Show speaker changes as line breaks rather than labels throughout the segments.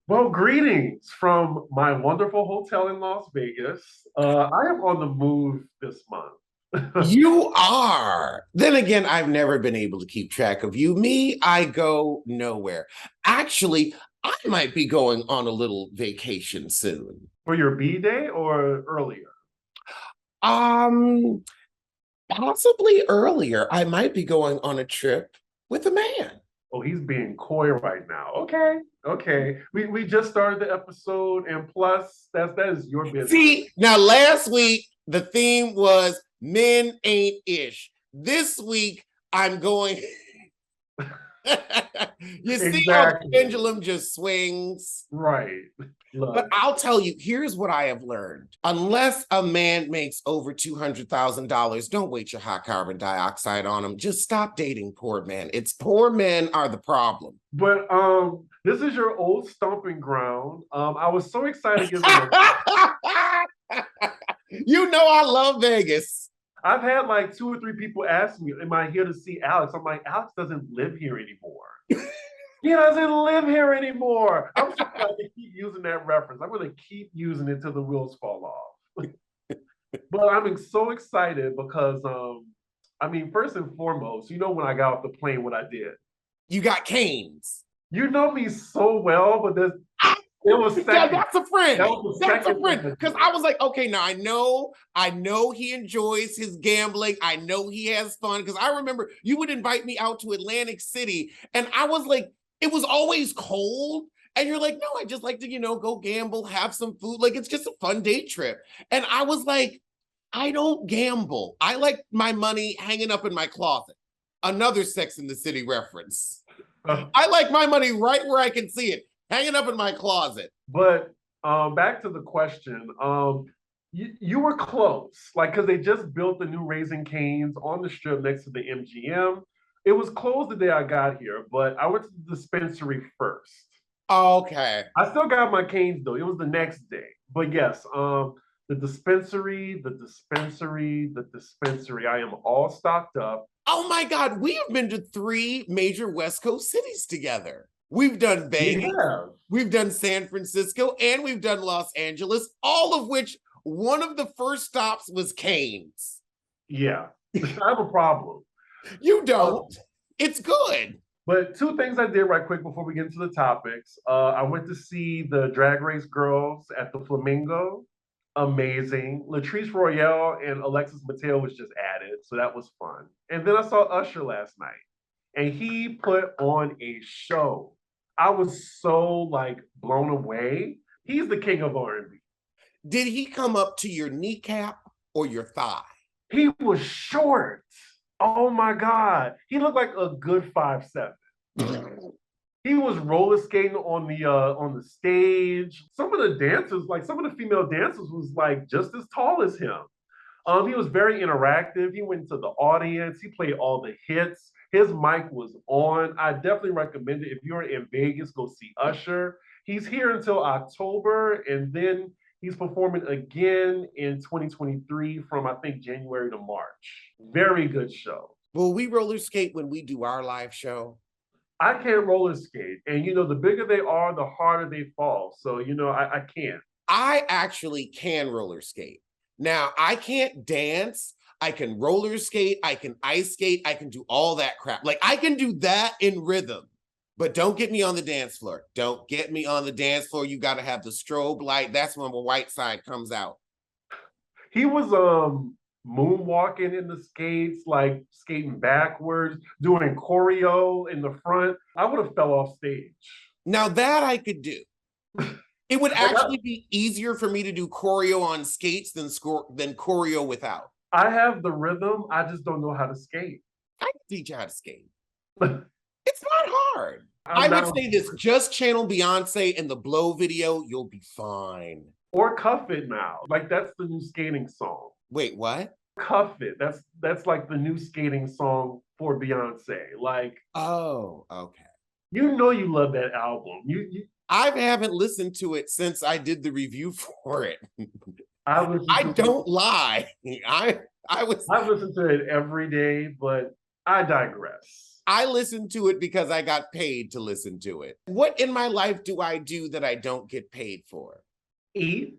Well, greetings from my wonderful hotel in Las Vegas. I am on the move this month.
You are. Then again, I've never been able to keep track of you. Me, I go nowhere. Actually, I might be going on a little vacation soon.
For your B day or earlier?
Um, Possibly earlier. I might be going on a trip with a man.
Oh, he's being coy right now. Okay, okay. We just started the episode, and plus, that is your business.
See, now last week the theme was men ain't ish. This week I'm going. You see how the
Exactly.
pendulum just swings?
Right. Look,
But I'll tell you, here's what I have learned. Unless a man makes over $200,000, don't waste your hot carbon dioxide on him. Just stop dating poor men. It's poor men are the problem.
but this is your old stomping ground. I was so excited to get
You know I love Vegas.
I've had like two or three people ask me, "Am I here to see Alex?" I'm like, "Alex doesn't live here anymore. He doesn't live here anymore." I'm just going to keep using that reference. I'm going to keep using it till the wheels fall off. But I'm so excited because, I mean, first and foremost, when I got off the plane, what I did.
You got canes.
You know me so well, but it was second.
Yeah, that's a friend. That's a friend.
Second.
Because I was like, okay, now I know he enjoys his gambling. I know he has fun. Because I remember you would invite me out to Atlantic City, and I was like, it was always cold. And you're like, no, I just like to, go gamble, have some food. Like, it's just a fun day trip. And I was like, I don't gamble. I like my money hanging up in my closet. Another Sex in the City reference. I like my money right where I can see it, hanging up in my closet.
But back to the question. You were close, like, because they just built the new Raising Cane's on the strip next to the MGM. It was closed the day I got here, but I went to the dispensary first.
Okay.
I still got my canes though. It was the next day. But yes, the dispensary, the dispensary, the dispensary. I am all stocked up.
Oh my God, we have been to 3 major West Coast cities together. We've done Vegas, we've done San Francisco, and we've done Los Angeles, all of which one of the first stops was Cane's.
Yeah, I have a problem.
You don't. It's good.
But two things I did right quick before we get into the topics. I went to see the Drag Race girls at the Flamingo. Amazing. Latrice Royale and Alexis Mateo was just added, so that was fun. And then I saw Usher last night, and he put on a show. I was so like blown away. He's the king of R&B.
Did he come up to your kneecap or your thigh?
He was short. Oh my God. He looked like a good 5'7". He was roller skating on the stage. Some of the dancers, like some of the female dancers, was like just as tall as him. He was very interactive. He went to the audience. He played all the hits. His mic was on. I definitely recommend it. If you're in Vegas, go see Usher. He's here until October, and then he's performing again in 2023 from, I think, January to March. Very good show.
Will we roller skate when we do our live show?
I can't roller skate. And, the bigger they are, the harder they fall. So, I can't.
I actually can roller skate. Now, I can't dance. I can roller skate. I can ice skate. I can do all that crap. Like, I can do that in rhythm. But don't get me on the dance floor. Don't get me on the dance floor. You got to have the strobe light. That's when the white side comes out.
He was moonwalking in the skates, like skating backwards, doing choreo in the front. I would have fell off stage.
Now that I could do. It would actually be easier for me to do choreo on skates than choreo without.
I have the rhythm. I just don't know how to skate.
I can teach you how to skate. It's not hard. I would say this, just channel Beyonce in the Blow video, you'll be fine.
Or Cuff It now. Like, that's the new skating song.
Wait, what?
Cuff It. That's like the new skating song for Beyonce. Like,
oh, okay.
You love that album.
I haven't listened to it since I did the review for it.
I
don't lie. I
listen to it every day, but I digress.
I listen to it because I got paid to listen to it. What in my life do I do that I don't get paid for?
Eat.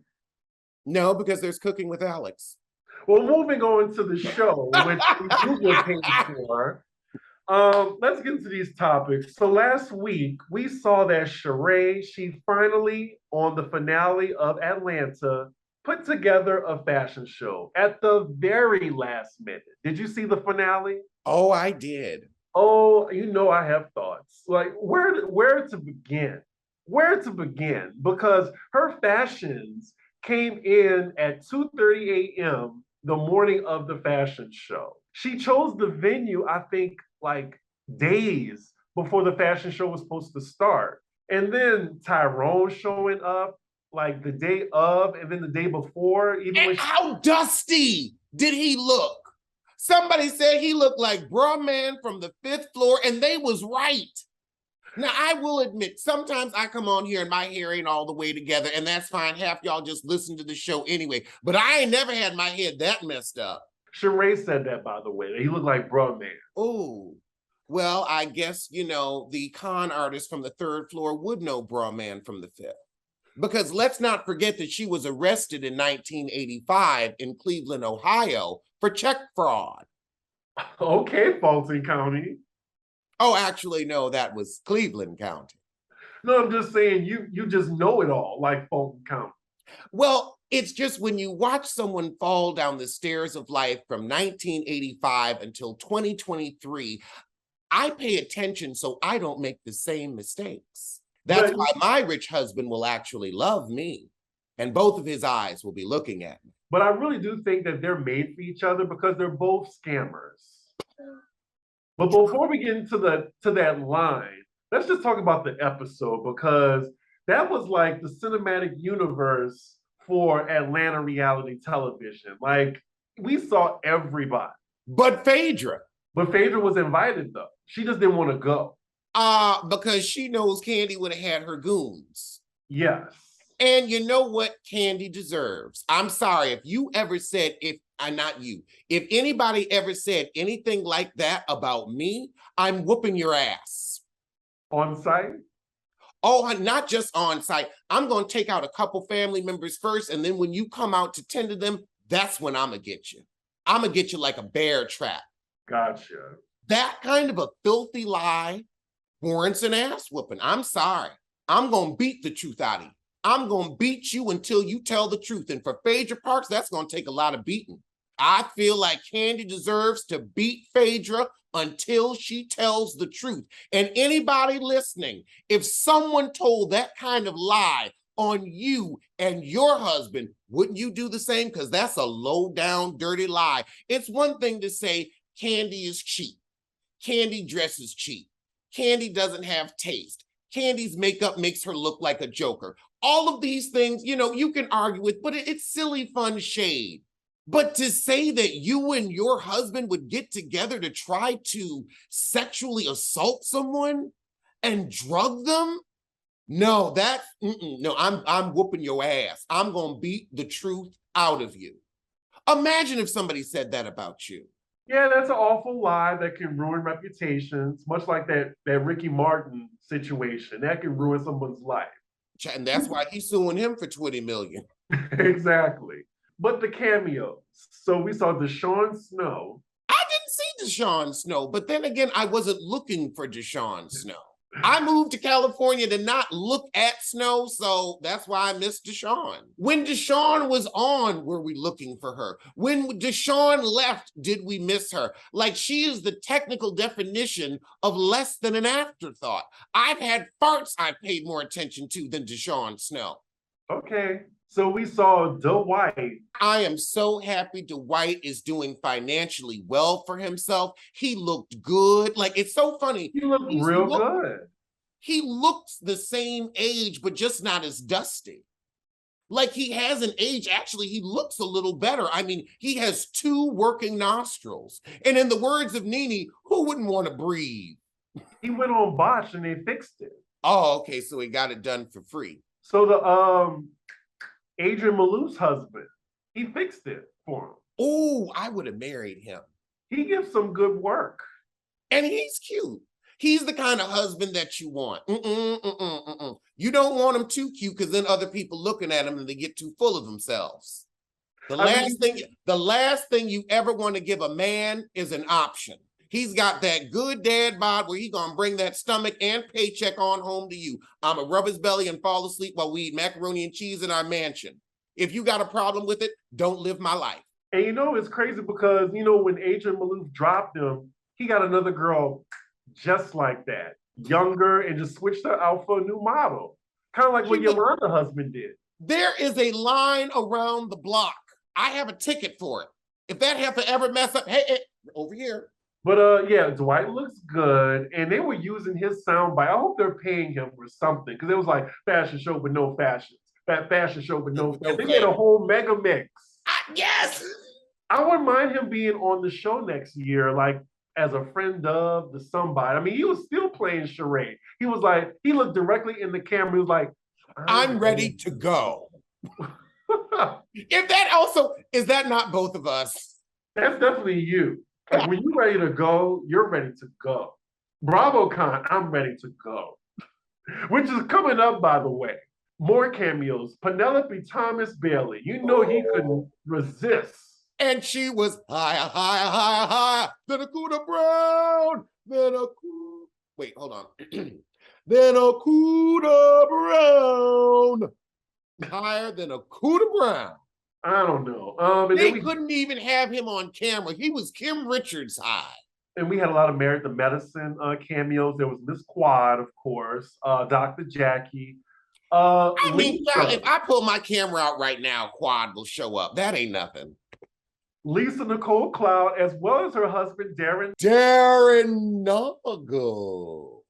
No, because there's Cooking with Alex.
Well, moving on to the show, which we do get paid for. Let's get into these topics. So last week we saw that Sheree, she finally, on the finale of Atlanta, put together a fashion show at the very last minute. Did you see the finale?
Oh, I did.
Oh, you know I have thoughts. Like where to begin? Where to begin? Because her fashions came in at 2:30 a.m. the morning of the fashion show. She chose the venue, I think, like days before the fashion show was supposed to start. And then Tyrone showing up like the day of, and then the day before, even when
how dusty did he look? Somebody said he looked like Bruh Man from the 5th floor, and they was right. Now, I will admit, sometimes I come on here and my hair ain't all the way together, and that's fine. Half y'all just listen to the show anyway. But I ain't never had my head that messed up.
Sheree said that, by the way. He looked like Bruh Man.
Oh, well, I guess, you know, the con artist from the 3rd floor would know Bruh Man from the 5th. Because let's not forget that she was arrested in 1985 in Cleveland, Ohio for check fraud.
Okay, Fulton County.
Oh, actually, no, that was Cleveland County.
No, I'm just saying you just know it all, like Fulton County.
Well, it's just when you watch someone fall down the stairs of life from 1985 until 2023, I pay attention so I don't make the same mistakes. That's why my rich husband will actually love me, and both of his eyes will be looking at me.
But I really do think that they're made for each other because they're both scammers. But before we get into that line, let's just talk about the episode, because that was like the cinematic universe for Atlanta reality television. Like, we saw everybody.
But Phaedra.
But Phaedra was invited, though. She just didn't want to go.
Because she knows Kandi would have had her goons.
Yes.
And you know what Kandi deserves? I'm sorry if you ever said, not you, if anybody ever said anything like that about me, I'm whooping your ass.
On site?
Oh, not just on site. I'm going to take out a couple family members first, and then when you come out to tend to them, that's when I'm going to get you. I'm going to get you like a bear trap.
Gotcha.
That kind of a filthy lie warrants an ass whooping. I'm sorry. I'm going to beat the truth out of you. I'm going to beat you until you tell the truth. And for Phaedra Parks, that's going to take a lot of beating. I feel like Kandi deserves to beat Phaedra until she tells the truth. And anybody listening, if someone told that kind of lie on you and your husband, wouldn't you do the same? Because that's a low down, dirty lie. It's one thing to say Kandi is cheap. Kandi dresses cheap. Kandi doesn't have taste. Kandi's makeup makes her look like a joker. All of these things, you know, you can argue with, but it's silly, fun shade. But to say that you and your husband would get together to try to sexually assault someone and drug them? No, no, I'm whooping your ass. I'm going to beat the truth out of you. Imagine if somebody said that about you.
Yeah, that's an awful lie that can ruin reputations, much like that Ricky Martin situation. That can ruin someone's life.
And that's why he's suing him for $20 million.
Exactly. But the cameos. So we saw Deshaun Snow.
I didn't see Deshaun Snow, but then again, I wasn't looking for Deshaun Snow. I moved to California to not look at snow, so that's why I missed Deshaun. When Deshaun was on, were we looking for her? When Deshaun left, did we miss her? Like, she is the technical definition of less than an afterthought. I've had farts I've paid more attention to than Deshaun Snow.
Okay. So we saw Dwight.
I am so happy Dwight is doing financially well for himself. He looked good. Like, it's so funny.
He looked real good.
He looks the same age, but just not as dusty. Like, he hasn't aged. Actually, he looks a little better. I mean, he has 2 working nostrils. And in the words of Nene, who wouldn't want to breathe?
He went on Botch and they fixed it.
Oh, okay. So he got it done for free.
So the Adrian Malou's husband, he fixed it for him.
Oh, I would have married him.
He gives some good work.
And he's cute. He's the kind of husband that you want. You don't want him too cute because then other people looking at him and they get too full of themselves. The last thing you ever want to give a man is an option. He's got that good dad bod where he's gonna bring that stomach and paycheck on home to you. I'ma rub his belly and fall asleep while we eat macaroni and cheese in our mansion. If you got a problem with it, don't live my life.
And it's crazy because, when Adrian Malouf dropped him, he got another girl just like that, younger, and just switched her out for a new model. Kind of like what Yolanda husband did.
There is a line around the block. I have a ticket for it. If that heifer ever mess up, hey, over here.
But yeah, Dwight looks good, and they were using his soundbite. I hope they're paying him for something, because it was like fashion show with no fashions, fashion show with no fashion. They made a whole mega mix.
Yes.
I wouldn't mind him being on the show next year, like as a friend of the somebody. I mean, he was still playing Sheree. He was like, he looked directly in the camera. He was like,
I'm ready to go. If that also, is that not both of us?
That's definitely you. Like, when you're ready to go, you're ready to go. BravoCon, I'm ready to go. Which is coming up, by the way. More cameos. Penelope Thomas Bailey. You know he couldn't resist.
And she was higher than a Cuda Brown. Wait, hold on. Than a Cuda Brown. Higher than a Cuda Brown.
I don't know.
They couldn't even have him on camera. He was Kim Richards high.
And we had a lot of Married to Medicine cameos. There was Miss Quad, of course, Dr. Jackie.
I mean, if I pull my camera out right now, Quad will show up. That ain't nothing.
Lisa Nicole Cloud, as well as her husband, Darren
Noggle.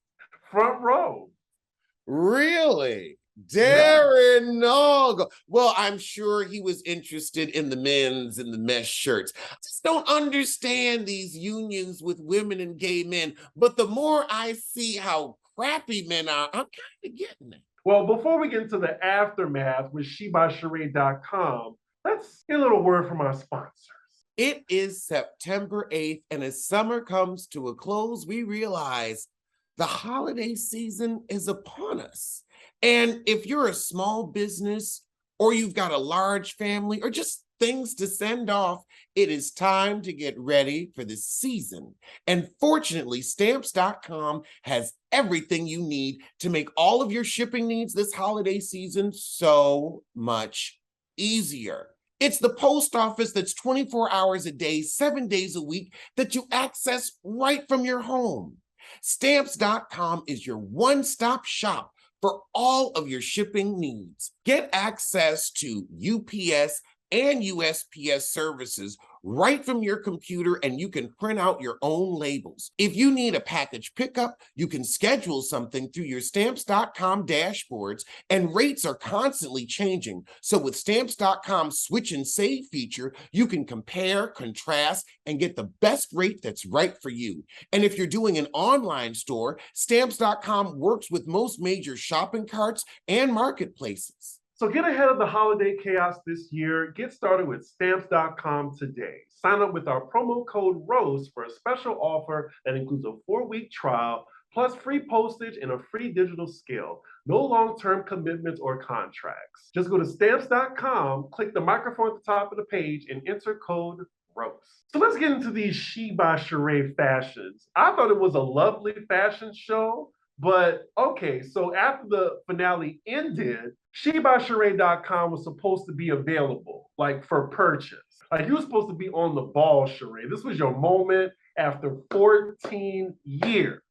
Front row.
Really? Darren Noggle. Well, I'm sure he was interested in the men's and the mesh shirts. I just don't understand these unions with women and gay men. But the more I see how crappy men are, I'm kind of getting it.
Well, before we get into the aftermath with shebysheree.com, let's get a little word from our sponsors.
It is September 8th, and as summer comes to a close, we realize the holiday season is upon us. And if you're a small business, or you've got a large family, or just things to send off, it is time to get ready for the season. And fortunately, Stamps.com has everything you need to make all of your shipping needs this holiday season so much easier. It's the post office that's 24 hours a day, 7 days a week that you access right from your home. Stamps.com is your one-stop shop for all of your shipping needs. Get access to UPS and USPS services right from your computer, and you can print out your own labels. If you need a package pickup, you can schedule something through your Stamps.com dashboards, and rates are constantly changing. So with Stamps.com's Switch and Save feature, you can compare, contrast, and get the best rate that's right for you. And if you're doing an online store, Stamps.com works with most major shopping carts and marketplaces.
So get ahead of the holiday chaos this year. Get started with Stamps.com today. Sign up with our promo code ROAST for a special offer that includes a 4-week trial, plus free postage and a free digital scale. No long-term commitments or contracts. Just go to Stamps.com, click the microphone at the top of the page, and enter code ROAST. So let's get into these She by Sheree fashions. I thought it was a lovely fashion show. But okay, so after the finale ended, shebysheree.com was supposed to be available, like for purchase. Like you were supposed to be on the ball, Sheree. This was your moment after 14 years.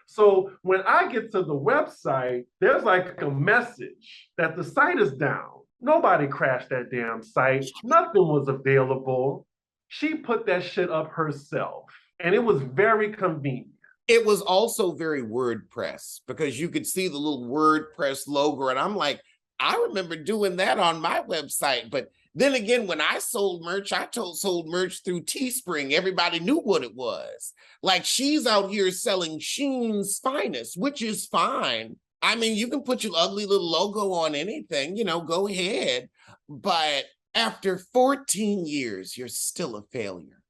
So when I get to the website, there's like a message that the site is down. Nobody crashed that damn site. Nothing was available. She put that shit up herself, and it was very convenient.
It was also very WordPress because you could see the little WordPress logo. And I'm like, I remember doing that on my website. But then again, when I sold merch, sold merch through Teespring. Everybody knew what it was. Like she's out here selling Shein's finest, which is fine. I mean, you can put your ugly little logo on anything, go ahead. But after 14 years, you're still a failure.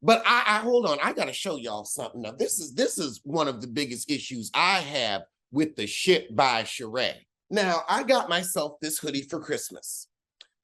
But I hold on, I gotta show y'all something. Now, this is one of the biggest issues I have with the shit by Sheree. Now, I got myself this hoodie for Christmas.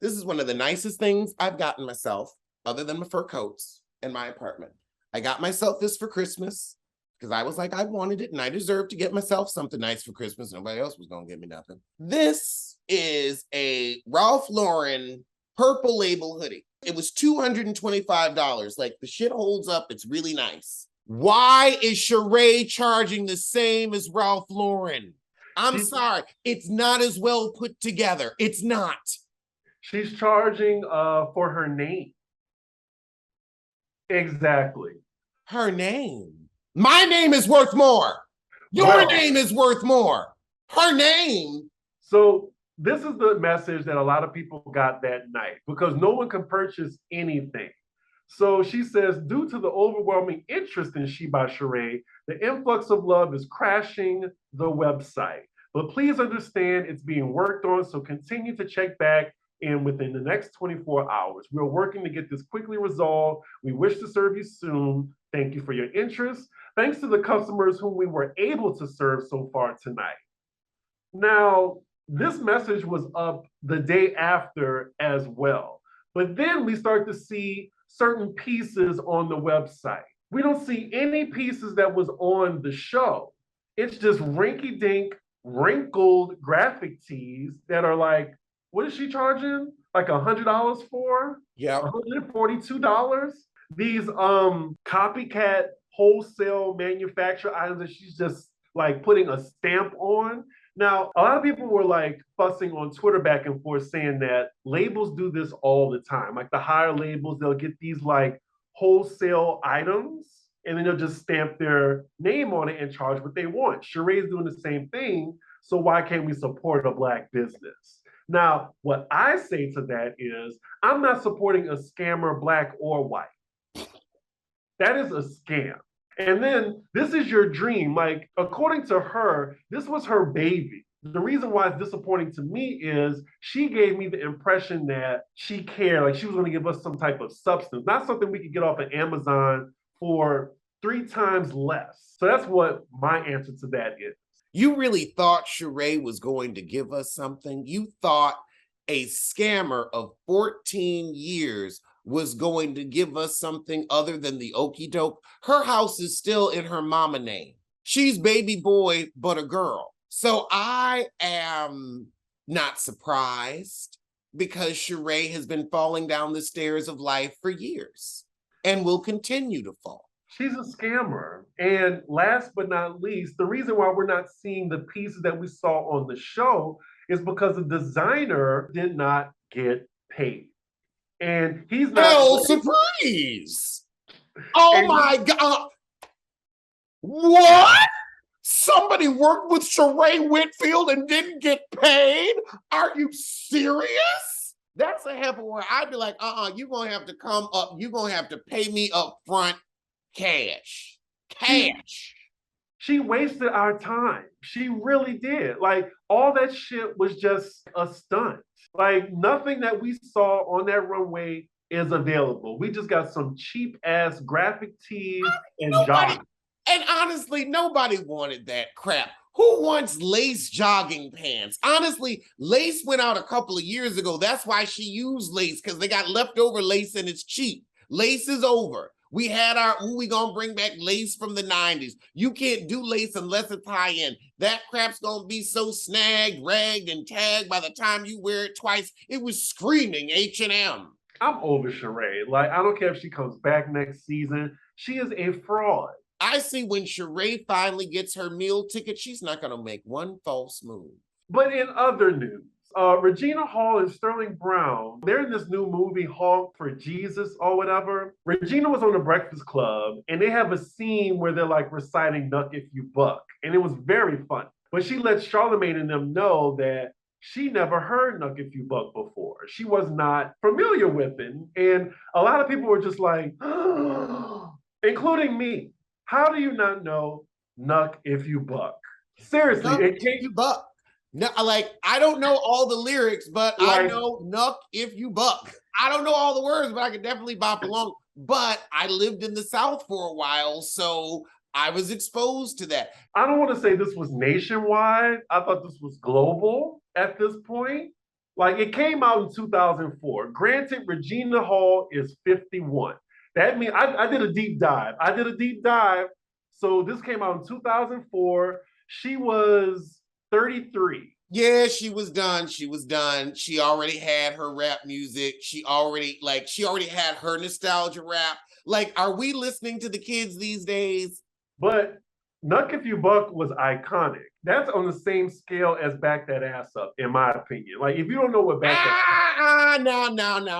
This is one of the nicest things I've gotten myself, other than my fur coats in my apartment. I got myself this for Christmas because I was like, I wanted it and I deserved to get myself something nice for Christmas. Nobody else was gonna get me nothing. This is a Ralph Lauren purple label hoodie. It was $225. Like, the shit holds up. It's really nice. Why is Sheree charging the same as Ralph Lauren? I'm sorry. It's not as well put together. It's not.
She's charging for her name. Exactly.
Her name. My name is worth more. Your name is worth more. Her name.
So this is the message that a lot of people got that night, because no one can purchase anything. So she says, due to the overwhelming interest in She by Sheree, the influx of love is crashing the website. But please understand it's being worked on, so continue to check back in within the next 24 hours. We're working to get this quickly resolved. We wish to serve you soon. Thank you for your interest. Thanks to the customers whom we were able to serve so far tonight. Now, this message was up the day after as well. But then we start to see certain pieces on the website. We don't see any pieces that was on the show. It's just rinky-dink, wrinkled graphic tees that are like, what is she charging? Like $100 for?
Yeah.
$142? These copycat wholesale manufacturer items that she's just like putting a stamp on. Now, a lot of people were like fussing on Twitter back and forth saying that labels do this all the time. Like the higher labels, they'll get these like wholesale items and then they'll just stamp their name on it and charge what they want. Sheree's doing the same thing, so why can't we support a Black business? Now, what I say to that is, I'm not supporting a scammer, Black or white. That is a scam. And then this is your dream. Like, according to her, this was her baby. The reason why it's disappointing to me is she gave me the impression that she cared, like she was going to give us some type of substance, not something we could get off of Amazon for 3 times less. So that's what my answer to that is.
You really thought Sheree was going to give us something? You thought a scammer of 14 years was going to give us something other than the okie doke? Her house is still in her mama name. She's baby boy, but a girl. So I am not surprised, because Sheree has been falling down the stairs of life for years and will continue to fall.
She's a scammer. And last but not least, the reason why we're not seeing the pieces that we saw on the show is because the designer did not get paid. And he's not—
Hell, surprise! Oh my God. What? Somebody worked with Sheree Whitfield and didn't get paid? Are you serious? That's a heifer where I'd be like, you're going to have to come up. You're going to have to pay me up front cash.
She wasted our time. She really did. Like, all that shit was just a stunt. Like, nothing that we saw on that runway is available. We just got some cheap ass graphic tees and jogging.
And honestly, nobody wanted that crap. Who wants lace jogging pants? Honestly, lace went out a couple of years ago. That's why she used lace, because they got leftover lace and it's cheap. Lace is over. We had we gonna bring back lace from the 90s. You can't do lace unless it's high-end. That crap's gonna be so snagged, ragged, and tagged by the time you wear it twice. It was screaming H&M.
I'm over Sheree. Like, I don't care if she comes back next season. She is a fraud.
I see when Sheree finally gets her meal ticket, she's not gonna make one false move.
But in other news, Regina Hall and Sterling Brown, they're in this new movie, Honk for Jesus or whatever. Regina was on the Breakfast Club, and they have a scene where they're like reciting Nuck If You Buck, and it was very fun. But she let Charlamagne and them know that she never heard Nuck If You Buck before. She was not familiar with it. And a lot of people were just like, including me, how do you not know Nuck If You Buck? Seriously,
Nuck If You Buck. No, like, I don't know all the lyrics, but I know Nuck If You Buck. I don't know all the words, but I can definitely bop along. but I lived in the South for a while, so I was exposed to that.
I don't want to say this was nationwide. I thought this was global at this point. Like it came out in 2004. Granted, Regina Hall is 51. That means I did a deep dive. I did a deep dive. So this came out in 2004. She was 33.
Yeah, she was done. She was done. She already had her rap music. She already had her nostalgia rap. Like, are we listening to the kids these days?
But Nuck If You Buck was iconic. That's on the same scale as Back That Ass Up, in my opinion. Like, if you don't know what
now.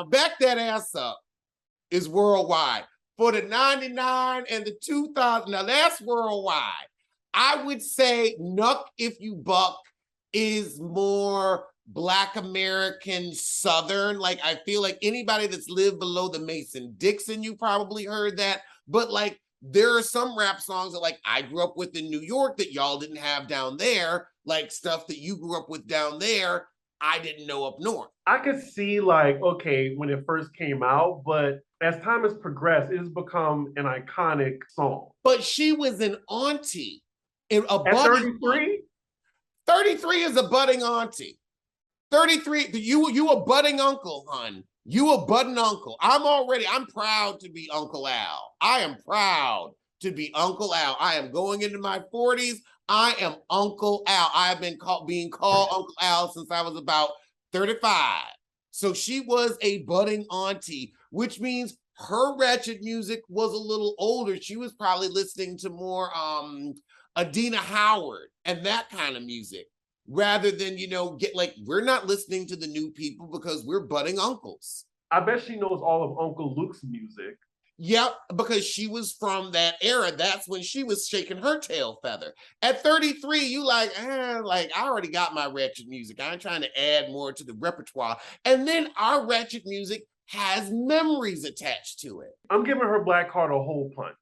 Back That Ass Up is worldwide. For the 99 and the 2000, now that's worldwide. I would say Nuck If You Buck is more Black American Southern. Like, I feel like anybody that's lived below the Mason-Dixon, you probably heard that. But like, there are some rap songs that like I grew up with in New York that y'all didn't have down there. Like stuff that you grew up with down there, I didn't know up north.
I could see like, okay, when it first came out, but as time has progressed, it has become an iconic song.
But she was an auntie.
At 33?
33 is a budding auntie. 33, you a budding uncle, hun. You a budding uncle. I'm proud to be Uncle Al. I am proud to be Uncle Al. I am going into my 40s. I am Uncle Al. I have been being called Uncle Al since I was about 35. So she was a budding auntie, which means her ratchet music was a little older. She was probably listening to more Adina Howard and that kind of music, rather than, we're not listening to the new people because we're budding uncles.
I bet she knows all of Uncle Luke's music.
Yep, because she was from that era. That's when she was shaking her tail feather. At 33, you I already got my ratchet music. I'm trying to add more to the repertoire. And then our ratchet music has memories attached to it.
I'm giving her black card a hole punch.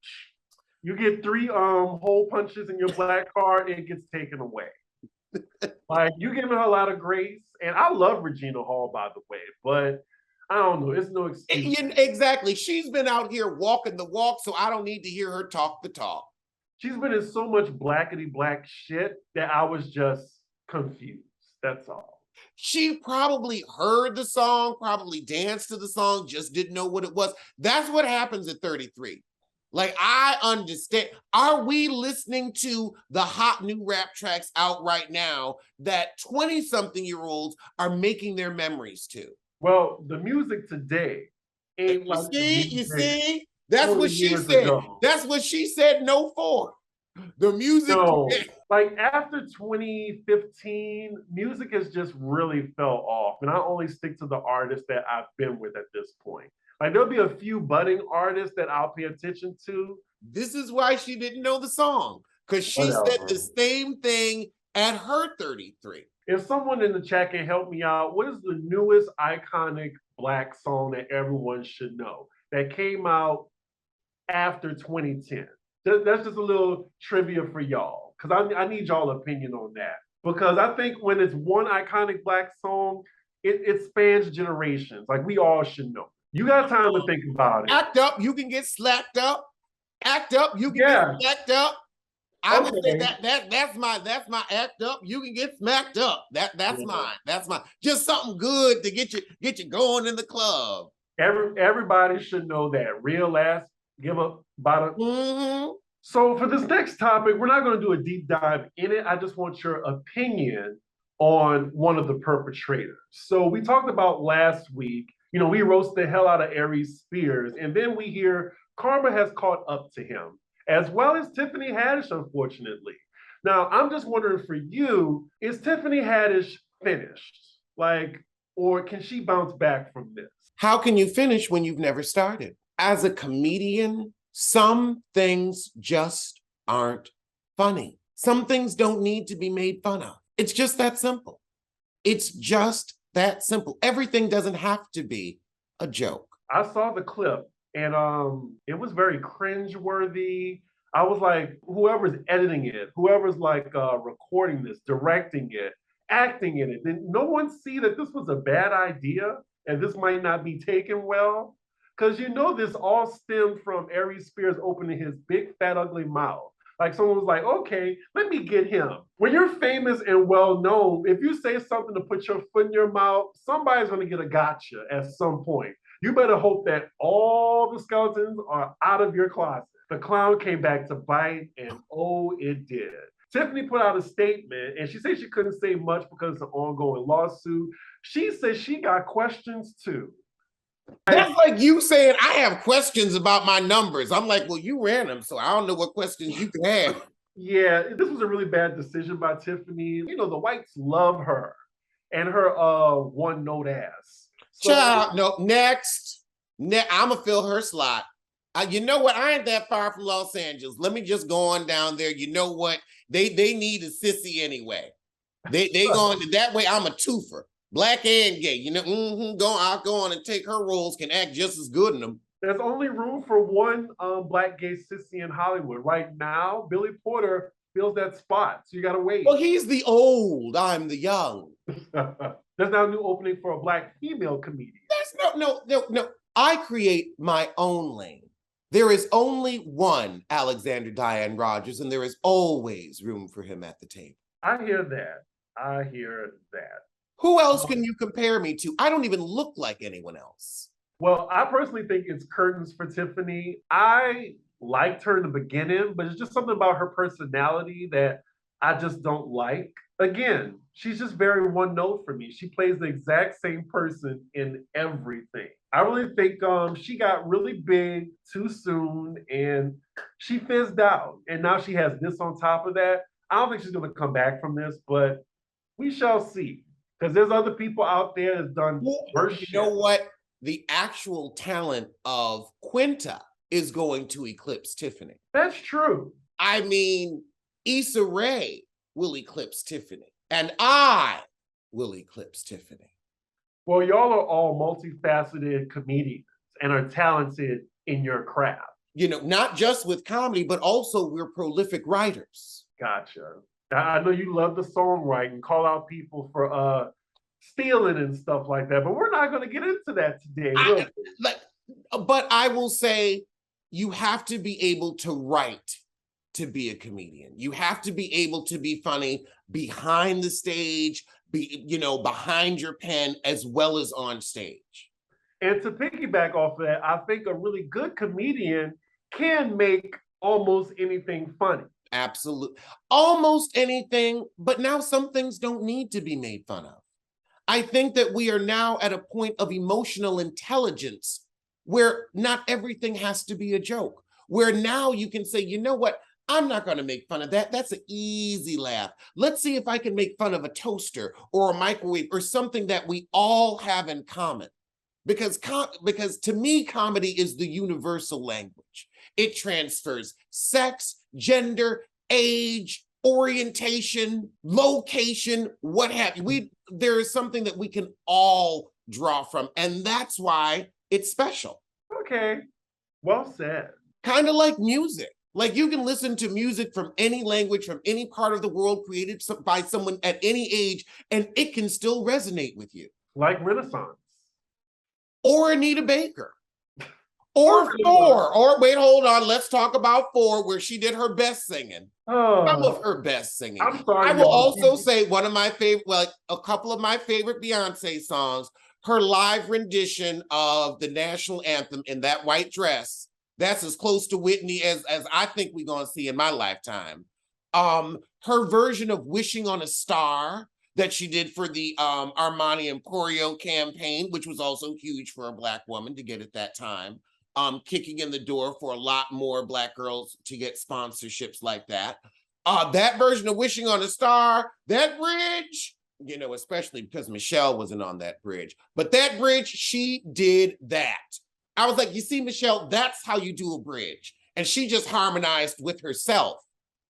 You get 3 hole punches in your black card, it gets taken away. Like, you're giving her a lot of grace. And I love Regina Hall, by the way, but I don't know. It's no excuse.
Exactly. She's been out here walking the walk, so I don't need to hear her talk the talk.
She's been in so much blackety black shit that I was just confused. That's all.
She probably heard the song, probably danced to the song, just didn't know what it was. That's what happens at 33. Like, I understand. Are we listening to the hot new rap tracks out right now that 20-something-year-olds are making their memories to?
Well, the music today ain't like
you see? That's what she said. Ago. That's what she said no for. The music today.
Like after 2015, music has just really fell off. And I only stick to the artists that I've been with at this point. Like there'll be a few budding artists that I'll pay attention to.
This is why she didn't know the song, because she said the same thing at her 33.
If someone in the chat can help me out, what is the newest iconic Black song that everyone should know that came out after 2010? That's just a little trivia for y'all, because I need y'all opinion on that. Because I think when it's one iconic Black song, it spans generations. Like we all should know. You got time to think about it.
Act up, you can get slapped up. Act up, you can get slapped up. I would say that's my act up. You can get smacked up. That's mine. That's mine. Just something good to get you going in the club.
Everybody should know that. Real ass give up bottom. Mm-hmm. So for this next topic, we're not going to do a deep dive in it. I just want your opinion on one of the perpetrators. So we talked about last week, we roast the hell out of Aries Spears, and then we hear karma has caught up to him, as well as Tiffany Haddish, unfortunately. Now, I'm just wondering for you, is Tiffany Haddish finished? Or can she bounce back from this?
How can you finish when you've never started? As a comedian, some things just aren't funny. Some things don't need to be made fun of. It's just that simple. It's just that simple. Everything doesn't have to be a joke.
I saw the clip and it was very cringeworthy. I was like, whoever's editing it, whoever's recording this, directing it, acting in it, did no one see that this was a bad idea and this might not be taken well? Because you know this all stemmed from Aries Spears opening his big, fat, ugly mouth. Like someone was like, okay, let me get him. When you're famous and well known, if you say something to put your foot in your mouth, somebody's going to get a gotcha at some point. You better hope that all the skeletons are out of your closet. The clown came back to bite, and oh, it did. Tiffany put out a statement, and she said she couldn't say much because of the ongoing lawsuit. She said she got questions too.
That's like you saying, I have questions about my numbers. I'm like, well, you ran them, so I don't know what questions you can have.
Yeah, this was a really bad decision by Tiffany. You know, the whites love her and her one note ass.
So, child, no, next. I'ma fill her slot. You know what? I ain't that far from Los Angeles. Let me just go on down there. You know what? They need a sissy anyway. They going that way. I'm a twofer, black and gay. You know, I'll go on and take her roles. Can act just as good in them.
There's only room for one black gay sissy in Hollywood right now. Billy Porter fills that spot, so you got to wait.
Well, he's the old. I'm the young.
There's now a new opening for a black female comedian.
There's no. I create my own lane. There is only one Alexander Diane Rodgers, and there is always room for him at the table.
I hear that.
Who else can you compare me to? I don't even look like anyone else.
Well, I personally think it's curtains for Tiffany. I liked her in the beginning, but it's just something about her personality that I just don't like. Again, she's just very one note for me. She plays the exact same person in everything. I really think she got really big too soon and she fizzed out. And now she has this on top of that. I don't think she's going to come back from this, but we shall see. Because there's other people out there that's done worse shit.
You know what? The actual talent of Quinta is going to eclipse Tiffany.
That's true.
I mean, Issa Rae will eclipse Tiffany, and I will eclipse Tiffany.
Well, y'all are all multifaceted comedians and are talented in your craft.
You know, not just with comedy, but also we're prolific writers.
Gotcha. I know you love the songwriting, call out people for stealing and stuff like that, but we're not going to get into that today.
But I will say you have to be able to write to be a comedian. You have to be able to be funny behind the stage, behind your pen as well as on stage.
And to piggyback off of that, I think a really good comedian can make almost anything funny.
Absolutely. Almost anything, but now some things don't need to be made fun of. I think that we are now at a point of emotional intelligence where not everything has to be a joke, where now you can say, you know what? I'm not going to make fun of that. That's an easy laugh. Let's see if I can make fun of a toaster or a microwave or something that we all have in common. Because to me, comedy is the universal language. It transfers sex, gender, age, orientation, location, what have you. There is something that we can all draw from. And that's why it's special.
Okay. Well said.
Kind of like music. Like you can listen to music from any language, from any part of the world, created by someone at any age, and it can still resonate with you.
Like Renaissance.
Or Anita Baker. Or Four. Or wait, hold on. Let's talk about Four, where she did her best singing. Some of her best singing.
I'm sorry.
I will also say one of my favorite, a couple of my favorite Beyonce songs, her live rendition of the national anthem in that white dress. That's as close to Whitney as I think we're going to see in my lifetime. Her version of Wishing on a Star that she did for the Armani Emporio campaign, which was also huge for a Black woman to get at that time. Kicking in the door for a lot more Black girls to get sponsorships like that. That version of Wishing on a Star, that bridge, especially because Michelle wasn't on that bridge. But that bridge, she did that. I was like, you see, Michelle, that's how you do a bridge. And she just harmonized with herself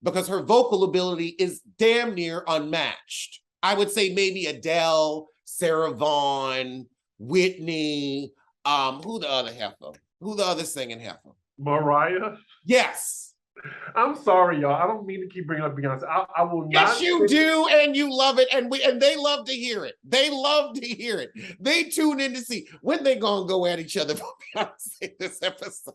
because her vocal ability is damn near unmatched. I would say maybe Adele, Sarah Vaughan, Whitney, who the other singing heifer?
Mariah?
Yes.
I'm sorry, y'all. I don't mean to keep bringing up Beyonce. I will
Yes,
not
you do, and you love it, and they love to hear it. They love to hear it. They tune in to see when they gonna go at each other for Beyonce this episode.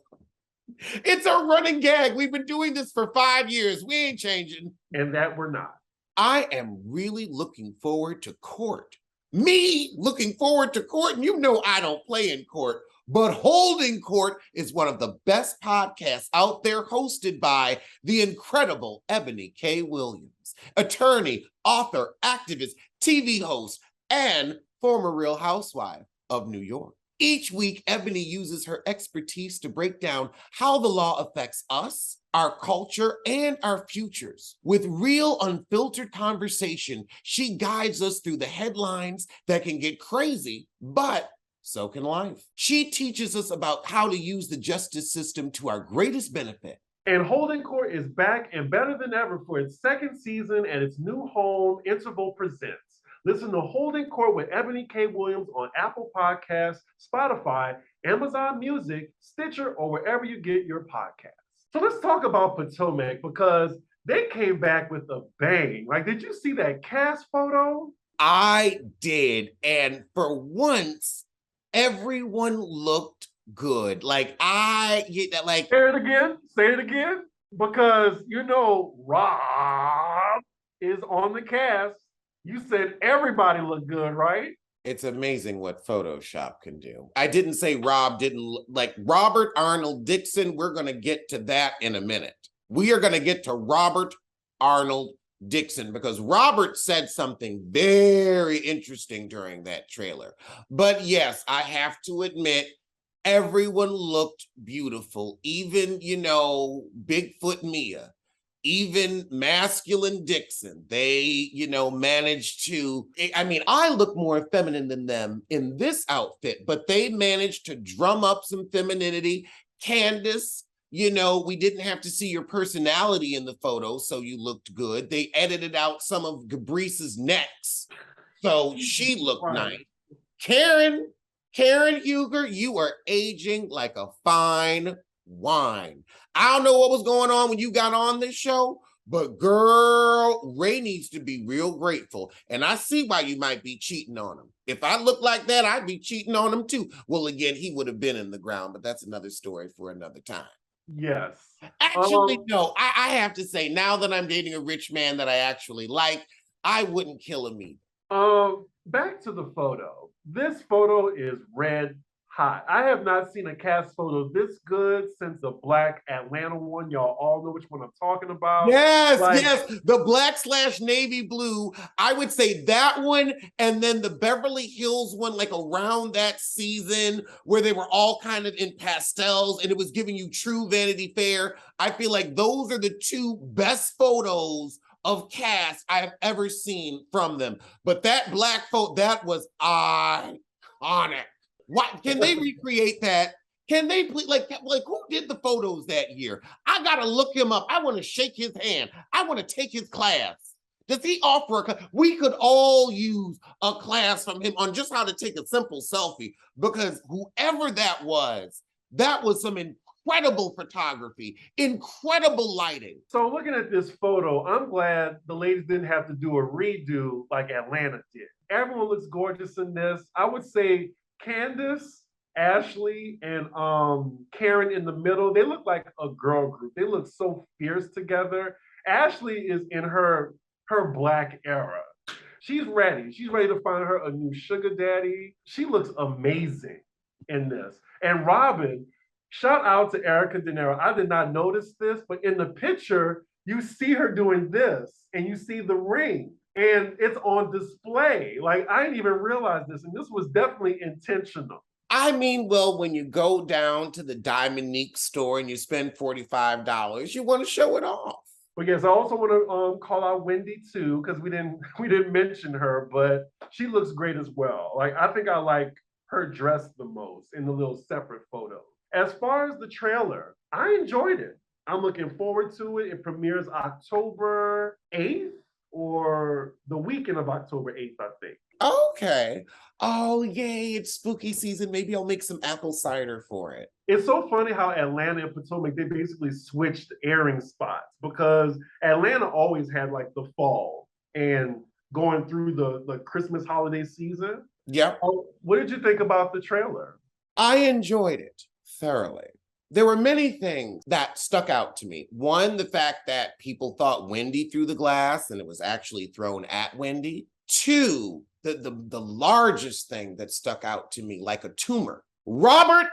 It's a running gag. We've been doing this for 5 years. We ain't changing.
and that we're not.
I am really looking forward to court. Me looking forward to court, and you know I don't play in court. But Holding Court is one of the best podcasts out there, hosted by the incredible Ebony K. Williams, attorney, author, activist, TV host, and former Real Housewife of New York. Each week, Ebony uses her expertise to break down how the law affects us, our culture, and our futures. With real, unfiltered conversation, she guides us through the headlines that can get crazy, but so can life. She teaches us about how to use the justice system to our greatest benefit.
And Holding Court is back and better than ever for its second season and its new home, Interval Presents. Listen to Holding Court with Ebony K. Williams on Apple Podcasts, Spotify, Amazon Music, Stitcher, or wherever you get your podcasts. So let's talk about Potomac because they came back with a bang. Like, did you see that cast photo?
I did. And for once, everyone looked good. Like
Say it again. Say it again. Because you know Rob is on the cast. You said everybody looked good, right?
It's amazing what Photoshop can do. I didn't say Rob didn't like Robert Arnold Dixon. We're going to get to that in a minute. We are going to get to Robert Arnold Dixon because Robert said something very interesting during that trailer. But yes, I have to admit, everyone looked beautiful. Even, Bigfoot Mia, even masculine Dixon. They, managed to, I look more feminine than them in this outfit, but they managed to drum up some femininity. Candace, we didn't have to see your personality in the photo, so you looked good. They edited out some of Gabrice's necks, so she looked nice. Karen Huger, you are aging like a fine wine. I don't know what was going on when you got on this show, but girl, Ray needs to be real grateful. And I see why you might be cheating on him. If I look like that, I'd be cheating on him too. Well, again, he would have been in the ground, but that's another story for another time.
Yes.
Actually, no, I have to say, now that I'm dating a rich man that I actually like, I wouldn't kill him either.
Back to the photo. This photo is red hot. I have not seen a cast photo this good since the Black Atlanta one. Y'all all know which one I'm talking about.
Yes, the black/navy blue. I would say that one, and then the Beverly Hills one, like around that season where they were all kind of in pastels and it was giving you true Vanity Fair. I feel like those are the two best photos of cast I have ever seen from them. But that black photo, that was iconic. What can they recreate that? Can they please, like who did the photos that year? I gotta look him up. I want to shake his hand. I want to take his class. Does he offer a class? We could all use a class from him on just how to take a simple selfie, because whoever that was some incredible photography, incredible lighting.
So looking at this photo, I'm glad the ladies didn't have to do a redo like Atlanta did. Everyone looks gorgeous in this. I would say Candace, Ashley, and Karen in the middle, they look like a girl group. They look so fierce together. Ashley is in her Black era. She's ready. She's ready to find her a new sugar daddy. She looks amazing in this. And Robin, shout out to Erica De Niro. I did not notice this, but in the picture, you see her doing this and you see the ring and it's on display. Like, I didn't even realize this. And this was definitely intentional.
I mean, well, when you go down to the Diamondique store and you spend $45, you want to show it off.
But yes, I also want to call out Wendy too, because we didn't mention her, but she looks great as well. Like, I think I like her dress the most in the little separate photos. As far as the trailer, I enjoyed it. I'm looking forward to it. It premieres October 8th or the weekend of October 8th, I think.
Okay. Oh, yay, it's spooky season. Maybe I'll make some apple cider for it.
It's so funny how Atlanta and Potomac, they basically switched airing spots because Atlanta always had like the fall and going through the Christmas holiday season.
Yep.
What did you think about the trailer?
I enjoyed it thoroughly. There were many things that stuck out to me. One, the fact that people thought Wendy threw the glass and it was actually thrown at Wendy. Two, the largest thing that stuck out to me like a tumor. Robert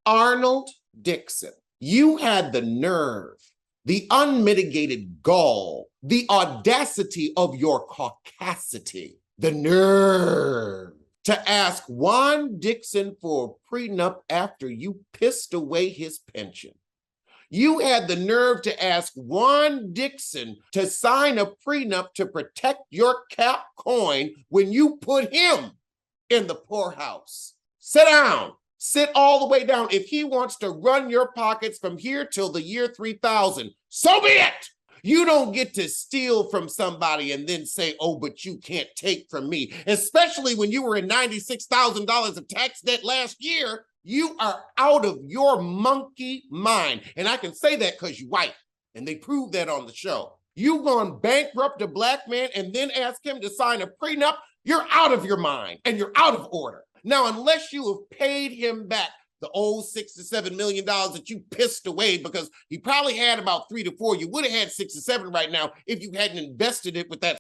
Arnold Dixon, you had the nerve, the unmitigated gall, the audacity of your caucasity, the nerve to ask Juan Dixon for a prenup after you pissed away his pension. You had the nerve to ask Juan Dixon to sign a prenup to protect your cap coin when you put him in the poorhouse. Sit down. Sit all the way down. If he wants to run your pockets from here till the year 3000, so be it. You don't get to steal from somebody and then say, oh, but you can't take from me, especially when you were in $96,000 of tax debt last year. You are out of your monkey mind. And I can say that because you're white, and they proved that on the show. You gone bankrupt a black man and then ask him to sign a prenup? You're out of your mind and you're out of order. Now, unless you have paid him back the old $6 to $7 million that you pissed away, because he probably had about 3 to 4. You would have had 6 to 7 right now if you hadn't invested it with that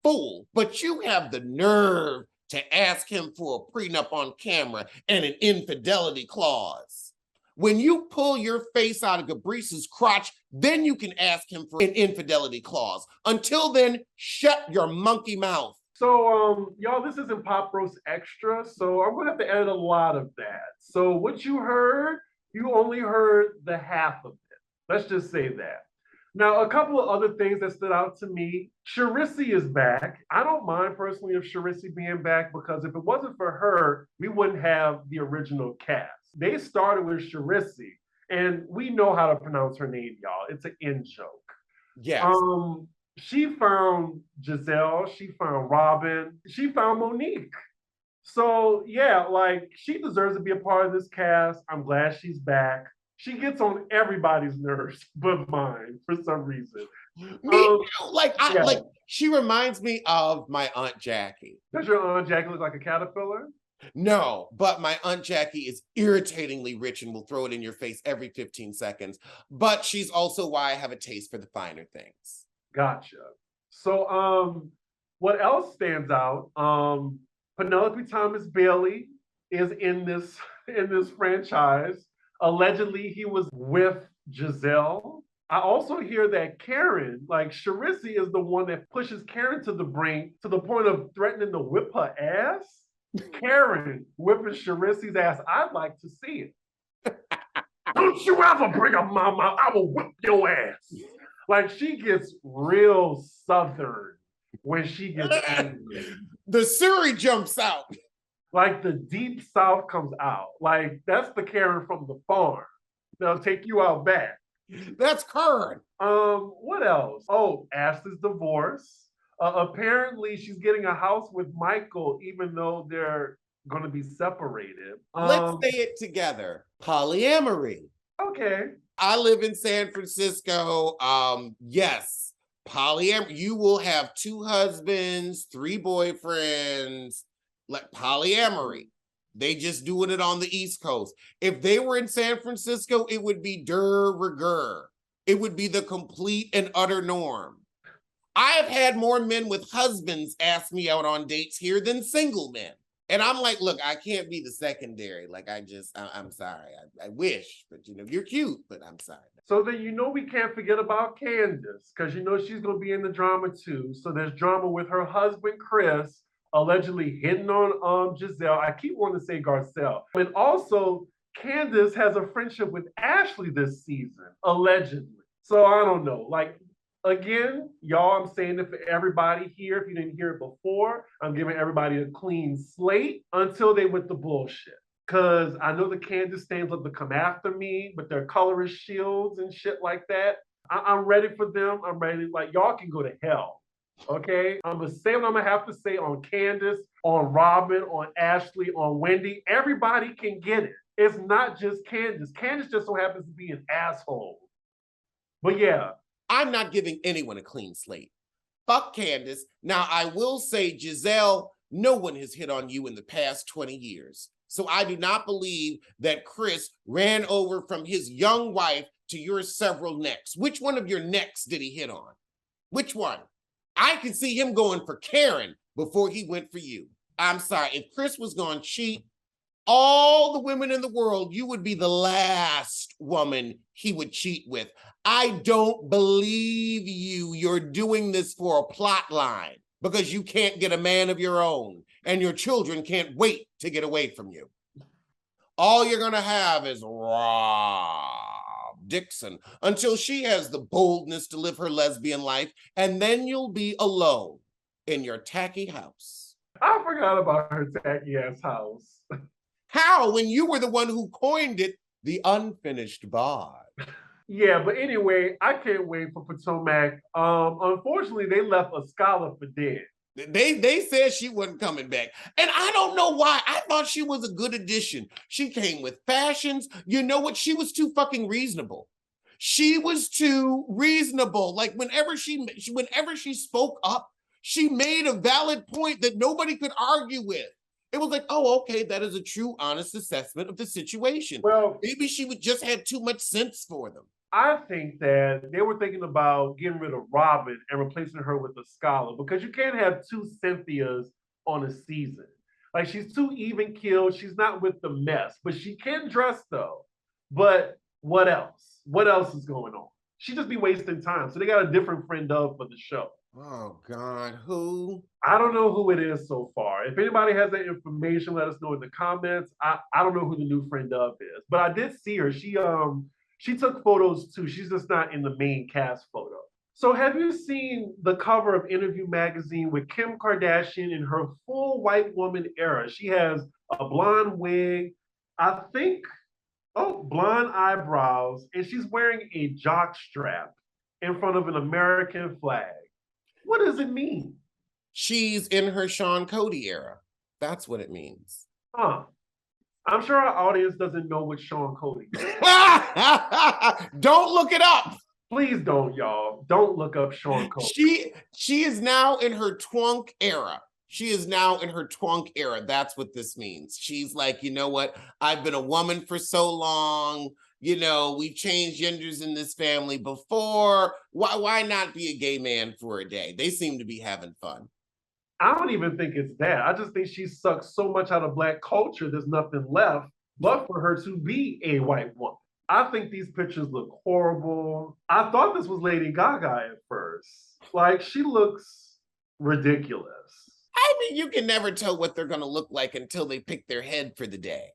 fool. But you have the nerve to ask him for a prenup on camera and an infidelity clause. When you pull your face out of Gabrice's crotch, then you can ask him for an infidelity clause. Until then, shut your monkey mouth.
So, y'all, this isn't Pop Roast Extra, so I'm gonna have to edit a lot of that. So what you heard, you only heard the half of it. Let's just say that. Now, a couple of other things that stood out to me. Sheree is back. I don't mind personally of Sheree being back because if it wasn't for her, we wouldn't have the original cast. They started with Sheree, and we know how to pronounce her name, y'all. It's an in joke.
Yes.
She found Giselle, she found Robin, she found Monique. So yeah, like she deserves to be a part of this cast. I'm glad she's back. She gets on everybody's nerves but mine for some reason.
Me too. Like she reminds me of my Aunt Jackie.
Does your Aunt Jackie look like a caterpillar?
No, but my Aunt Jackie is irritatingly rich and will throw it in your face every 15 seconds. But she's also why I have a taste for the finer things.
Gotcha. So what else stands out? Penelope Thomas Bailey is in this franchise. Allegedly, he was with Giselle. I also hear that Karen, like Sheree, is the one that pushes Karen to the brink to the point of threatening to whip her ass. Karen whipping Sheree's ass. I'd like to see it. Don't you ever bring up my mouth. I will whip your ass. Like she gets real Southern when she gets angry.
The Surrey jumps out.
Like the deep South comes out. Like that's the Karen from the farm. They'll take you out back.
That's Karen.
What else? Oh, Ashley's divorce. Apparently she's getting a house with Michael, even though they're going to be separated.
Let's say it together. Polyamory.
Okay.
I live in San Francisco. Yes, polyamory. You will have 2 husbands, 3 boyfriends. Like polyamory. They just doing it on the East Coast. If they were in San Francisco, it would be de rigueur. It would be the complete and utter norm. I have had more men with husbands ask me out on dates here than single men. And I'm like, look, I can't be the secondary. Like, I'm sorry. I wish, but you're cute, but I'm sorry.
So then we can't forget about Candace, because she's going to be in the drama too. So there's drama with her husband, Chris, allegedly hitting on Giselle. I keep wanting to say Garcelle. And also, Candace has a friendship with Ashley this season, allegedly. So I don't know. Like, again, y'all, I'm saying it for everybody here. If you didn't hear it before, I'm giving everybody a clean slate until they with the bullshit. Because I know the Candace stands love to come after me with their colorist shields and shit like that. I'm ready for them. I'm ready. Like, y'all can go to hell. Okay? I'm going to say what I'm going to have to say on Candace. on Robin, on Ashley, on Wendy. Everybody can get it. It's not just Candace. Candace just so happens to be an asshole. But yeah.
I'm not giving anyone a clean slate. Fuck Candace. Now, I will say, Giselle, no one has hit on you in the past 20 years. So I do not believe that Chris ran over from his young wife to your several necks. Which one of your necks did he hit on? Which one? I can see him going for Karen before he went for you. I'm sorry. If Chris was going to cheat, all the women in the world, you would be the last woman he would cheat with. I don't believe you. You're doing this for a plot line because you can't get a man of your own and your children can't wait to get away from you. All you're going to have is Rob Dixon until she has the boldness to live her lesbian life, and then you'll be alone in your tacky house.
I forgot about her tacky ass house.
How, when you were the one who coined it, the unfinished bar?
Yeah, but anyway, I can't wait for Potomac. Unfortunately, they left a scholar for dead.
They said she wasn't coming back. And I don't know why. I thought she was a good addition. She came with fashions. You know what? She was too fucking reasonable. She was too reasonable. Like whenever she spoke up, she made a valid point that nobody could argue with. It was like, oh, okay, that is a true, honest assessment of the situation.
Well,
maybe she would just had too much sense for them.
I think that they were thinking about getting rid of Robin and replacing her with a scholar because you can't have two Cynthias on a season. Like she's too even keeled. She's not with the mess, but she can dress though. But what else? What else is going on? She just be wasting time. So they got a different friend of for the show.
Oh God, who?
I don't know who it is so far. If anybody has that information, let us know in the comments. I don't know who the new friend of is, but I did see her. She took photos too. She's just not in the main cast photo. So have you seen the cover of Interview magazine with Kim Kardashian in her full white woman era? She has a blonde wig, I think, blonde eyebrows, and she's wearing a jock strap in front of an American flag. What does it mean?
She's in her Sean Cody era. That's what it means.
Huh. I'm sure our audience doesn't know what Sean Cody is.
Don't look it up.
Please don't, y'all. Don't look up Sean Cody.
She is now in her twunk era. She is now in her twunk era. That's what this means. She's like, you know what? I've been a woman for so long. You know, we've changed genders in this family before. Why not be a gay man for a day? They seem to be having fun.
I don't even think it's that. I just think she sucks so much out of Black culture, there's nothing left but for her to be a white woman. I think these pictures look horrible. I thought this was Lady Gaga at first. Like, she looks ridiculous.
I mean, you can never tell what they're going to look like until they pick their head for the day.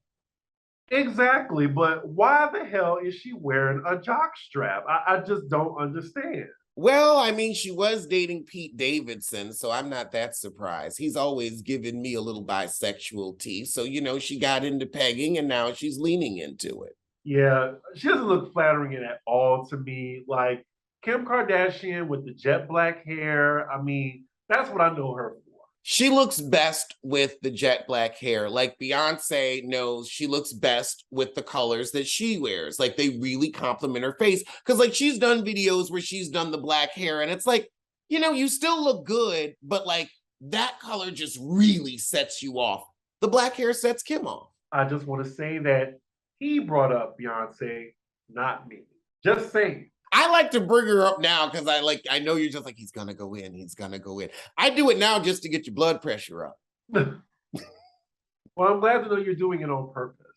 Exactly, but why the hell is she wearing a jock strap? I just don't understand.
Well, I mean, she was dating Pete Davidson, so I'm not that surprised. He's always given me a little bisexual tea. So, you know, she got into pegging and now she's leaning into it.
Yeah, she doesn't look flattering at all to me. Like Kim Kardashian with the jet black hair. I mean, that's what I know her for.
She looks best with the jet black hair. Like Beyonce knows she looks best with the colors that she wears. Like they really complement her face. Because like she's done videos where she's done the black hair and it's like, you know, you still look good, but like that color just really sets you off. The black hair sets Kim off.
I just want to say that he brought up Beyonce, not me. Just saying.
I like to bring her up now because I know you're just like, he's gonna go in, he's gonna go in. I do it now just to get your blood pressure up.
Well, I'm glad to know you're doing it on purpose.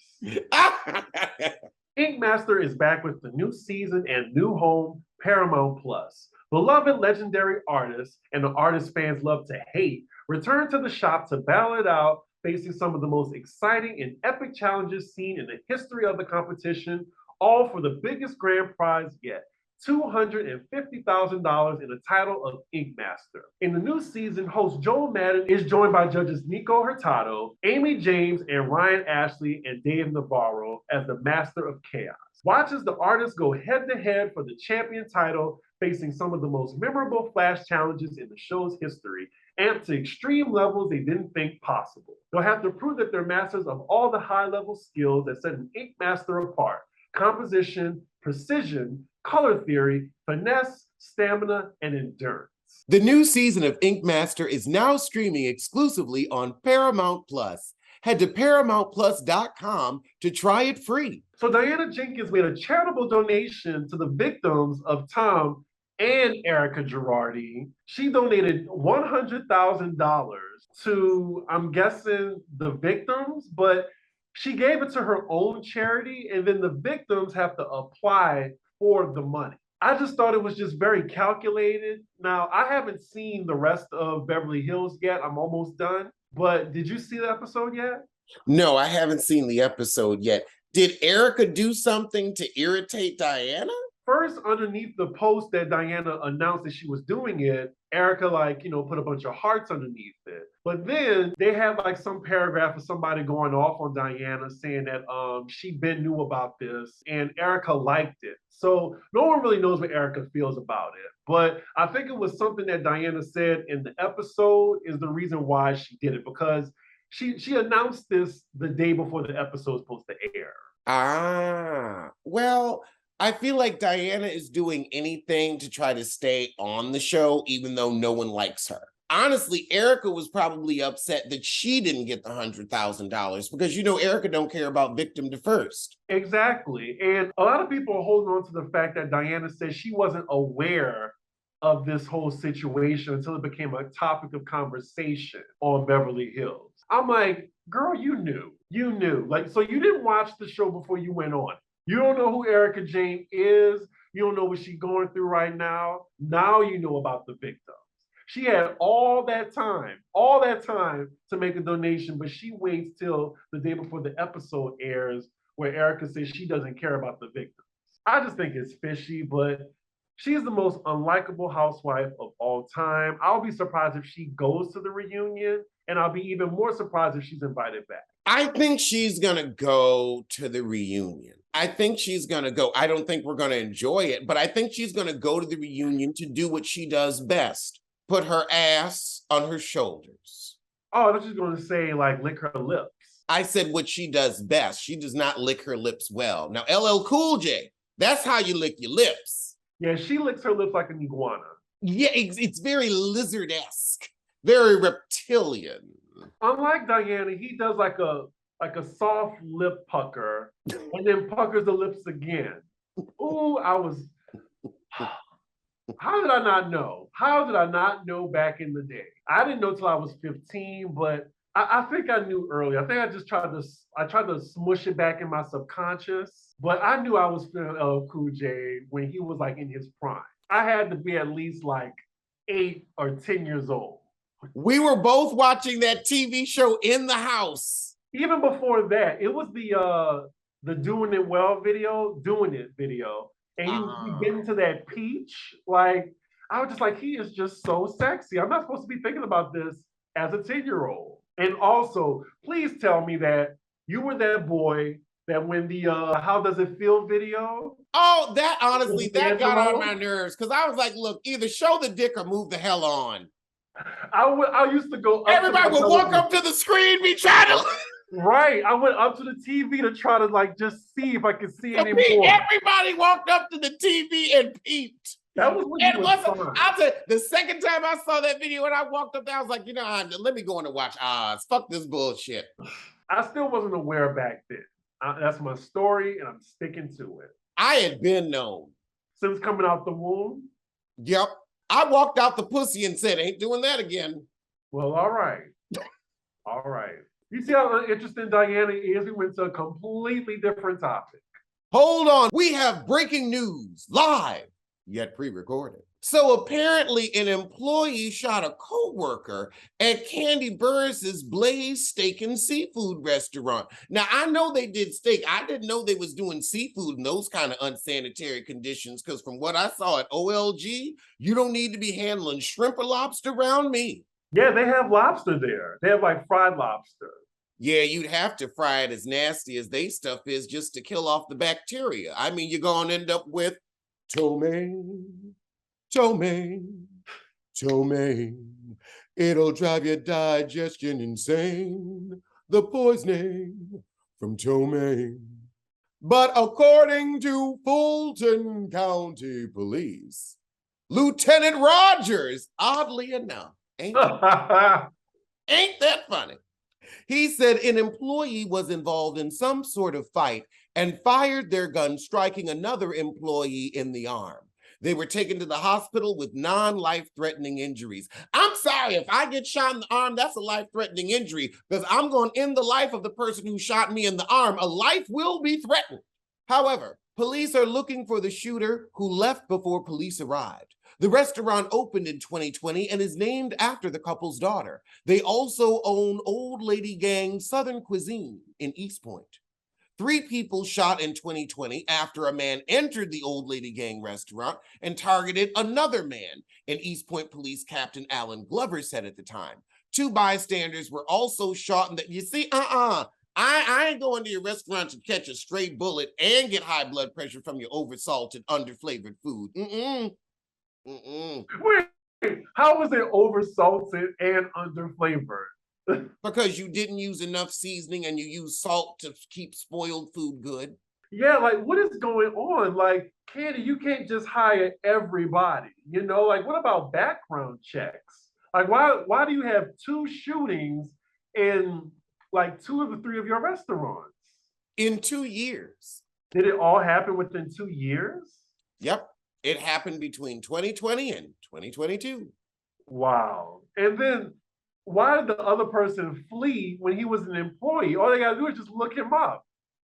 Ink Master is back with the new season and new home, Paramount Plus. Beloved legendary artists and the artist fans love to hate return to the shop to battle it out, facing some of the most exciting and epic challenges seen in the history of the competition, all for the biggest grand prize yet. $250,000 in the title of Ink Master. In the new season, host Joel Madden is joined by judges Nico Hurtado, Amy James, and Ryan Ashley and Dave Navarro as the Master of Chaos. Watch as the artists go head-to-head for the champion title, facing some of the most memorable Flash challenges in the show's history, to extreme levels they didn't think possible. They'll have to prove that they're masters of all the high-level skills that set an ink master apart: composition, precision, color theory, finesse, stamina, and endurance.
The new season of Ink Master is now streaming exclusively on Paramount Plus. Head to ParamountPlus.com to try it free.
So Diana Jenkins made a charitable donation to the victims of Tom and Erica Girardi. She donated $100,000 to, I'm guessing, the victims, but she gave it to her own charity, and then the victims have to apply for the money. I just thought it was just very calculated. Now, I haven't seen the rest of Beverly Hills yet. I'm almost done. But did you see the episode yet?
No, I haven't seen the episode yet. Did Erica do something to irritate Diana?
First, underneath the post that Diana announced that she was doing it, Erica, put a bunch of hearts underneath it. But then they had some paragraph of somebody going off on Diana saying that she been knew about this and Erica liked it. So no one really knows what Erica feels about it. But I think it was something that Diana said in the episode is the reason why she did it, because she announced this the day before the episode was supposed to air.
Well, I feel like Diana is doing anything to try to stay on the show, even though no one likes her. Honestly, Erica was probably upset that she didn't get the $100,000 because, Erica don't care about victim to first.
Exactly. And a lot of people are holding on to the fact that Diana said she wasn't aware of this whole situation until it became a topic of conversation on Beverly Hills. I'm like, girl, you knew. So you didn't watch the show before you went on. You don't know who Erica Jane is. You don't know what she's going through right now. Now you know about the victims. She had all that time to make a donation, but she waits till the day before the episode airs where Erica says she doesn't care about the victims. I just think it's fishy, but she's the most unlikable housewife of all time. I'll be surprised if she goes to the reunion, and I'll be even more surprised if she's invited back.
I think she's going to go to the reunion. I think she's going to go. I don't think we're going to enjoy it, but I think she's going to go to the reunion to do what she does best: put her ass on her shoulders.
Oh, I was just going to say, lick her lips.
I said what she does best. She does not lick her lips well. Now, LL Cool J, that's how you lick your lips.
Yeah, she licks her lips like an iguana.
Yeah, it's very lizard-esque, very reptilian.
Unlike Diana, he does like a soft lip pucker and then puckers the lips again. Ooh, how did I not know? How did I not know back in the day? I didn't know till I was 15, but I think I knew early. I think I just tried to smush it back in my subconscious, but I knew I was feeling LL Cool J when he was in his prime. I had to be at least 8 or 10 years old.
We were both watching that TV show in the house.
Even before that, it was the Doing It Well video, and he get into that peach. I was just he is just so sexy. I'm not supposed to be thinking about this as a 10-year-old. And also, please tell me that you were that boy that when the How Does It Feel video.
Oh, that honestly, that got on my nerves because I was like, look, either show the dick or move the hell on.
I used to go up.
Everybody would walk up to the screen, be trying to.
Right. I went up to the TV to try to just see if I could see any more.
Everybody walked up to the TV and peeped.
That was when you was fun.
I'll tell you, the second time I saw that video and I walked up there, I was like, let me go in and watch Oz. Fuck this bullshit.
I still wasn't aware back then. That's my story, and I'm sticking to it.
I had been known.
Since coming out the womb?
Yep. I walked out the pussy and said, ain't doing that again.
Well, all right. All right. You see how interesting Diana is? We went to a completely different topic.
Hold on. We have breaking news, live, yet pre-recorded. So apparently an employee shot a co-worker at Candy Burris's Blaze Steak and Seafood restaurant. Now, I know they did steak. I didn't know they was doing seafood in those kind of unsanitary conditions, because from what I saw at OLG, you don't need to be handling shrimp or lobster around me.
Yeah, they have lobster there. They have fried lobster.
Yeah, you'd have to fry it as nasty as they stuff is just to kill off the bacteria. I mean, you're going to end up with ptomaine, It'll drive your digestion insane. The poisoning from ptomaine. But according to Fulton County Police, Lieutenant Rodgers, oddly enough, ain't that funny? He said an employee was involved in some sort of fight and fired their gun, striking another employee in the arm. They were taken to the hospital with non-life-threatening injuries. I'm sorry, if I get shot in the arm, that's a life-threatening injury because I'm going to end the life of the person who shot me in the arm. A life will be threatened. However, police are looking for the shooter who left before police arrived. The restaurant opened in 2020 and is named after the couple's daughter. They also own Old Lady Gang Southern Cuisine in East Point. 3 people shot in 2020 after a man entered the Old Lady Gang restaurant and targeted another man, an East Point Police Captain Alan Glover said at the time. 2 bystanders were also shot in the, you see, I ain't going to your restaurant to catch a stray bullet and get high blood pressure from your oversalted, underflavored food.
Wait, how was it oversalted and underflavored?
Because you didn't use enough seasoning and you use salt to keep spoiled food good.
Yeah, like what is going on? Like, Candy, you can't just hire everybody. You know, like what about background checks? Like why do you have 2 shootings in like 2 of the 3 of your restaurants?
In 2 years.
Did it all happen within 2 years?
Yep. It happened between 2020 and 2022.
Wow. And then why did the other person flee when he was an employee? All they gotta do is just look him up.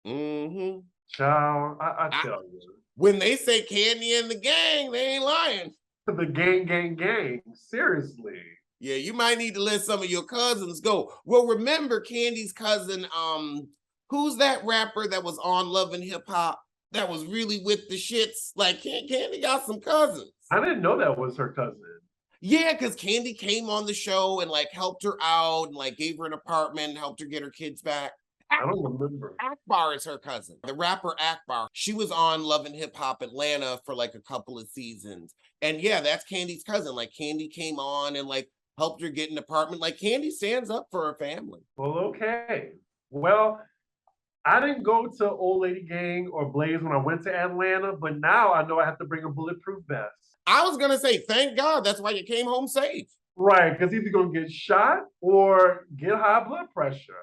Mm-hmm.
Child, I tell you.
When they say Candy and the gang, they ain't lying.
The gang. Seriously.
Yeah, you might need to let some of your cousins go. Well, remember Candy's cousin, who's that rapper that was on Love and Hip Hop that was really with the shits? Like, Candy got some cousins.
I didn't know that was her cousin.
Yeah, because Candy came on the show and like helped her out and like gave her an apartment, helped her get her kids back.
I don't remember.
Akbar is her cousin. The rapper Akbar. She was on Love and Hip Hop Atlanta for like a couple of seasons. And yeah, that's Candy's cousin. Like Candy came on and like helped her get an apartment. Like Candy stands up for her family.
Well, okay. Well, I didn't go to Old Lady Gang or Blaze when I went to Atlanta, but now I know I have to bring a bulletproof vest.
I was going to say, thank God, that's why you came home safe.
Right, because either going to get shot or get high blood pressure.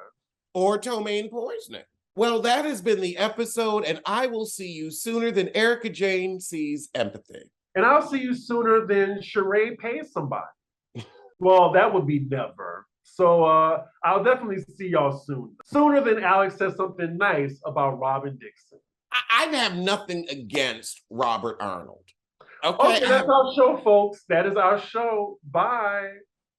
Or ptomaine poisoning. Well, that has been the episode, and I will see you sooner than Erica Jane sees empathy.
And I'll see you sooner than Sheree pays somebody. Well, that would be never. So I'll definitely see y'all soon. Sooner than Alex says something nice about Robin Dixon.
I have nothing against Robert Arnold.
Okay, that's our show, folks. That is our show. Bye.